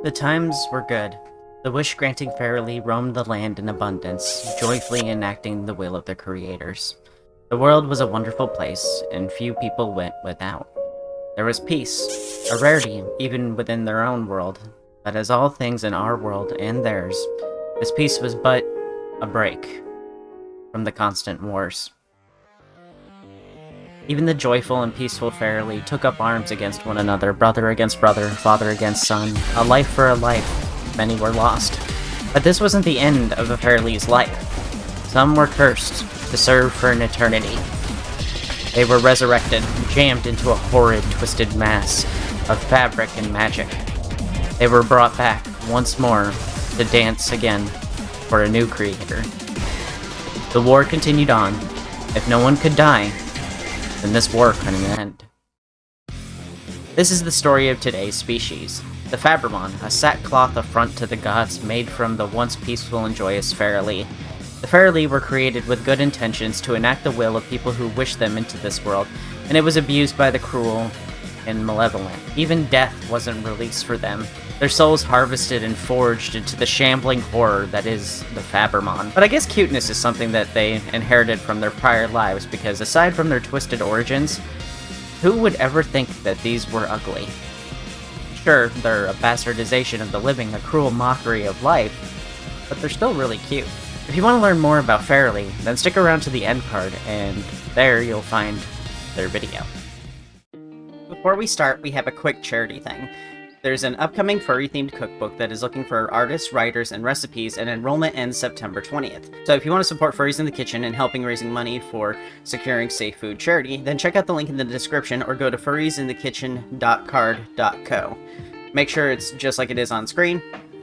The times were good. The wish-granting fairy roamed the land in abundance, joyfully enacting the will of their creators. The world was a wonderful place, and few people went without. There was peace, a rarity even within their own world, but as all things in our world and theirs, this peace was but a break from the constant wars. Even the joyful and peaceful fairy took up arms against one another, brother against brother, father against son, a life for a life. Many were lost. But this wasn't the end of the fairy's life. Some were cursed to serve for an eternity. They were resurrected, jammed into a horrid, twisted mass of fabric and magic. They were brought back once more to dance again for a new creator. The war continued on. If no one could die, then this war couldn't end. This is the story of today's species, the Fabremon, a sackcloth affront to the gods made from the once peaceful and joyous fairy. The fairy were created with good intentions to enact the will of people who wished them into this world, and it was abused by the cruel and malevolent. Even death wasn't released for them. Their souls harvested and forged into the shambling horror that is the Fabremon. But I guess cuteness is something that they inherited from their prior lives, because aside from their twisted origins, who would ever think that these were ugly? Sure, they're a bastardization of the living, a cruel mockery of life, but they're still really cute. If you want to learn more about Fairly, then stick around to the end card, and there you'll find their video. Before we start, we have a quick charity thing. There's an upcoming furry-themed cookbook that is looking for artists, writers, and recipes, and enrollment ends September 20th. So if you want to support Furries in the Kitchen and helping raising money for securing safe food charity, then check out the link in the description or go to furriesinthekitchen.card.co. Make sure it's just like it is on screen.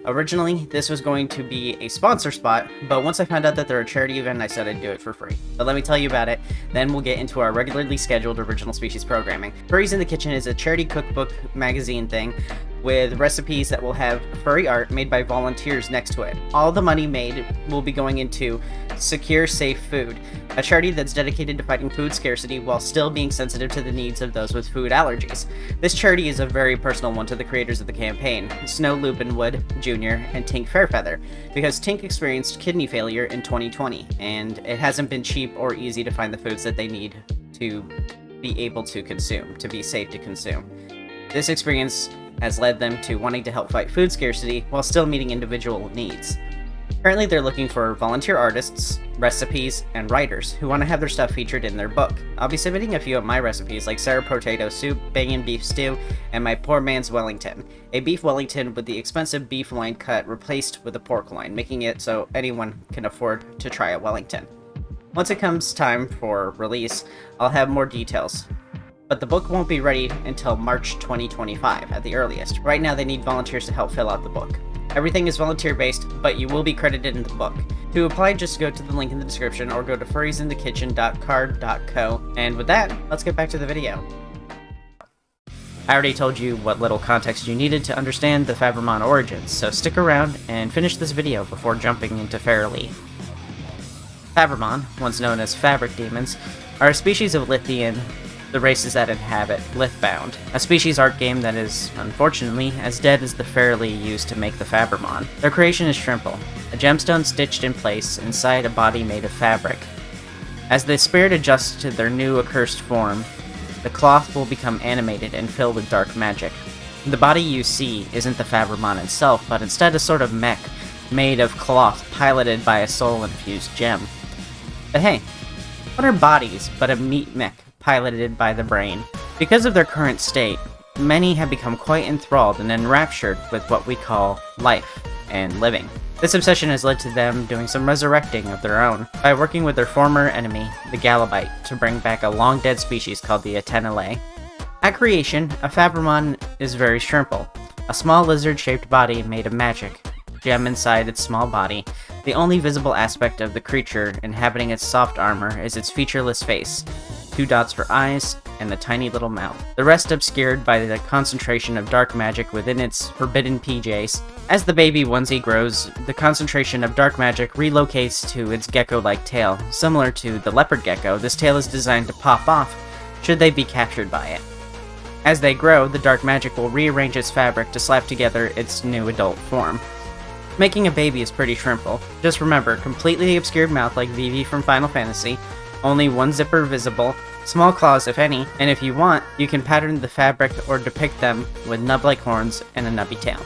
Originally, this was going to be a sponsor spot, but once I found out that they're a charity event, I said I'd do it for free. But let me tell you about it, then we'll get into our regularly scheduled original species programming. Furries in the Kitchen is a charity cookbook magazine thing with recipes that will have furry art made by volunteers next to it. All the money made will be going into Secure Safe Food, a charity that's dedicated to fighting food scarcity while still being sensitive to the needs of those with food allergies. This charity is a very personal one to the creators of the campaign, Snow Lupinwood Jr. and Tink Fairfeather, because Tink experienced kidney failure in 2020, and it hasn't been cheap or easy to find the foods that they need to be able to consume, to be safe to consume. This experience has led them to wanting to help fight food scarcity while still meeting individual needs. Currently, they're looking for volunteer artists, recipes, and writers who want to have their stuff featured in their book. I'll be submitting a few of my recipes, like Sarah Potato Soup, Bangin' Beef Stew, and my Poor Man's Wellington, a beef Wellington with the expensive beef loin cut replaced with a pork loin, making it so anyone can afford to try a Wellington. Once it comes time for release, I'll have more details. But the book won't be ready until March 2025 at the earliest. Right now they need volunteers to help fill out the book. Everything is volunteer-based, but you will be credited in the book. To apply, just go to the link in the description or go to furriesinthekitchen.card.co. And with that, let's get back to the video. I already told you what little context you needed to understand the Fabremon origins, so stick around and finish this video before jumping into Fairly. Fabremon, once known as fabric demons, are a species of Lythian, the races that inhabit Lythbound, a species art game that is, unfortunately, as dead as the fairy used to make the Fabremon. Their creation is Shrimple, a gemstone stitched in place inside a body made of fabric. As the spirit adjusts to their new accursed form, the cloth will become animated and filled with dark magic. The body you see isn't the Fabremon itself, but instead a sort of mech made of cloth piloted by a soul-infused gem. But hey, what are bodies but a meat mech piloted by the brain? Because of their current state, many have become quite enthralled and enraptured with what we call life and living. This obsession has led to them doing some resurrecting of their own by working with their former enemy, the Galabite, to bring back a long-dead species called the Atenale. At creation, a Fabremon is very shrimple, a small lizard-shaped body made of magic, gem inside its small body. The only visible aspect of the creature inhabiting its soft armor is its featureless face, 2 dots for eyes, and a tiny little mouth. The rest obscured by the concentration of dark magic within its forbidden PJs. As the baby onesie grows, the concentration of dark magic relocates to its gecko-like tail. Similar to the leopard gecko, this tail is designed to pop off should they be captured by it. As they grow, the dark magic will rearrange its fabric to slap together its new adult form. Making a baby is pretty simple. Just remember, completely obscured mouth like Vivi from Final Fantasy, only one zipper visible, small claws if any, and if you want, you can pattern the fabric or depict them with nub-like horns and a nubby tail.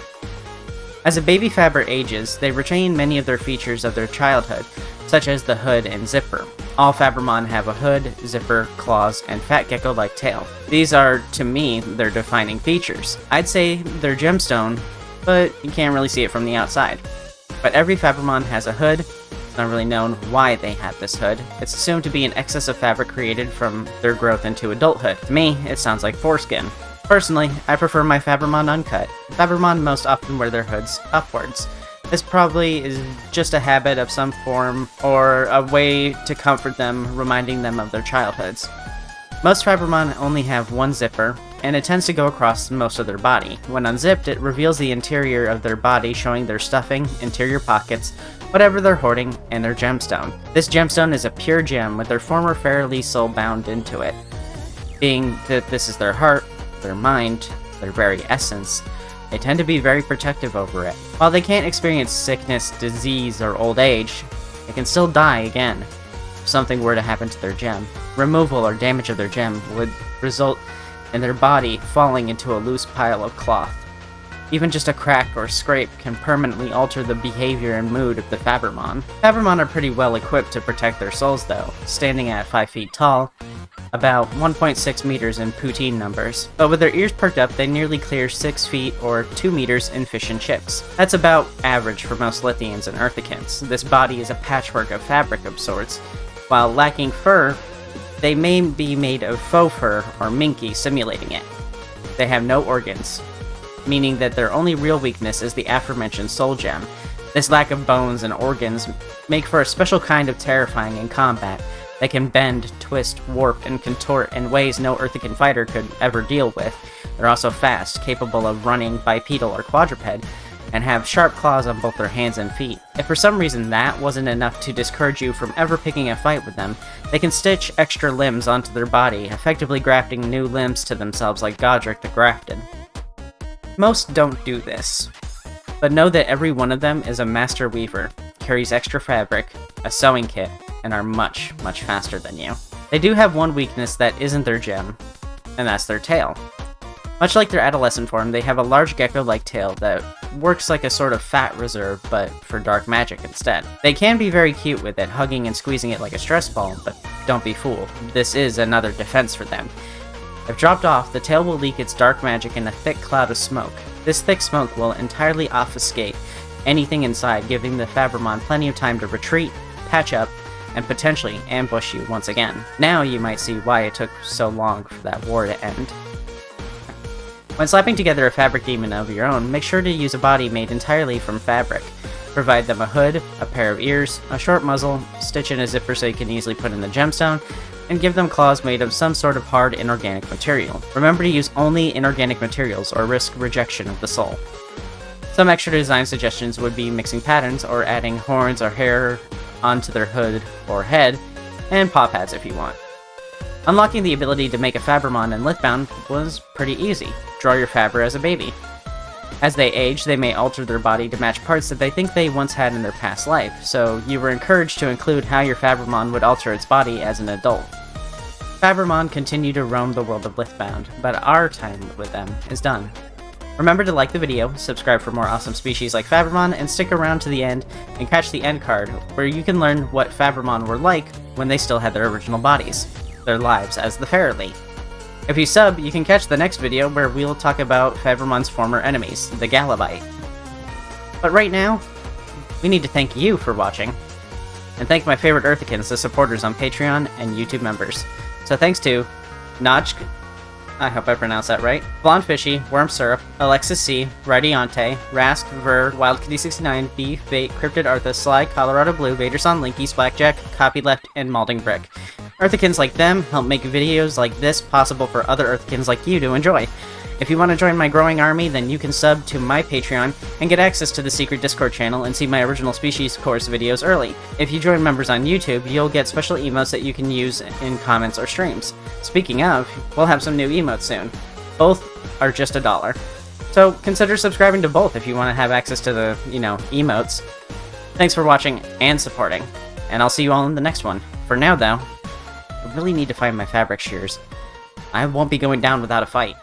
As a baby Fabber ages, they retain many of their features of their childhood, such as the hood and zipper. All Fabremon have a hood, zipper, claws, and fat gecko-like tail. These are, to me, their defining features. I'd say they're gemstone, but you can't really see it from the outside. But every Fabremon has a hood. It's not really known why they have this hood. It's assumed to be an excess of fabric created from their growth into adulthood. To me, it sounds like foreskin. Personally, I prefer my Fabremon uncut. Fabremon most often wear their hoods upwards. This probably is just a habit of some form, or a way to comfort them, reminding them of their childhoods. Most Fabremon only have one zipper, and it tends to go across most of their body. When unzipped, it reveals the interior of their body, showing their stuffing, interior pockets, whatever they're hoarding, and their gemstone. This gemstone is a pure gem with their former fairy soul bound into it. Being that this is their heart, their mind, their very essence, they tend to be very protective over it. While they can't experience sickness, disease, or old age, they can still die again if something were to happen to their gem. Removal or damage of their gem would result in their body falling into a loose pile of cloth. Even just a crack or scrape can permanently alter the behavior and mood of the Fabremon. Fabremon are pretty well equipped to protect their souls though, standing at 5 feet tall, about 1.6 meters in poutine numbers. But with their ears perked up, they nearly clear 6 feet or 2 meters in fish and chips. That's about average for most Lithians and Earthicans. This body is a patchwork of fabric of sorts. While lacking fur, they may be made of faux fur or minky simulating it. They have no organs, meaning that their only real weakness is the aforementioned soul gem. This lack of bones and organs make for a special kind of terrifying in combat. They can bend, twist, warp, and contort in ways no Earthican fighter could ever deal with. They're also fast, capable of running bipedal or quadruped, and have sharp claws on both their hands and feet. If for some reason that wasn't enough to discourage you from ever picking a fight with them, they can stitch extra limbs onto their body, effectively grafting new limbs to themselves like Godric the Grafted. Most don't do this, but know that every one of them is a master weaver, carries extra fabric, a sewing kit, and are much, much faster than you. They do have one weakness that isn't their gem, and that's their tail. Much like their adolescent form, they have a large gecko-like tail that works like a sort of fat reserve, but for dark magic instead. They can be very cute with it, hugging and squeezing it like a stress ball, but don't be fooled. This is another defense for them. If dropped off, the tail will leak its dark magic in a thick cloud of smoke. This thick smoke will entirely obfuscate anything inside, giving the Fabremon plenty of time to retreat, patch up, and potentially ambush you once again. Now you might see why it took so long for that war to end. When slapping together a fabric demon of your own, make sure to use a body made entirely from fabric. Provide them a hood, a pair of ears, a short muzzle, stitch in a zipper so you can easily put in the gemstone, and give them claws made of some sort of hard inorganic material. Remember to use only inorganic materials or risk rejection of the soul. Some extra design suggestions would be mixing patterns or adding horns or hair onto their hood or head, and paw pads if you want. Unlocking the ability to make a Fabremon in Lythbound was pretty easy. Draw your Fabber as a baby. As they age, they may alter their body to match parts that they think they once had in their past life, so you were encouraged to include how your Fabremon would alter its body as an adult. Fabremon continue to roam the world of Lythbound, but our time with them is done. Remember to like the video, subscribe for more awesome species like Fabremon, and stick around to the end and catch the end card, where you can learn what Fabremon were like when they still had their original bodies, their lives as the Fairy. If you sub, you can catch the next video where we'll talk about Fabremon's former enemies, the Galabite. But right now, we need to thank you for watching, and thank my favorite Earthicans, the supporters on Patreon and YouTube members. So thanks to Notch, I hope I pronounced that right, Blonde Fishy, Worm Syrup, Alexis C, Radiante, Rask, Ver, WildKitty69, Beef, Bait, Cryptid Arthas, Sly, Colorado Blue, Vaderson, Linkies, Blackjack, Copyleft, and Malding Brick. Earthicans like them help make videos like this possible for other Earthicans like you to enjoy. If you want to join my growing army, then you can sub to my Patreon and get access to the secret Discord channel and see my original Species Course videos early. If you join members on YouTube, you'll get special emotes that you can use in comments or streams. Speaking of, we'll have some new emotes soon. Both are just $1. So consider subscribing to both if you want to have access to the, emotes. Thanks for watching and supporting, and I'll see you all in the next one. For now, though, I really need to find my fabric shears. I won't be going down without a fight.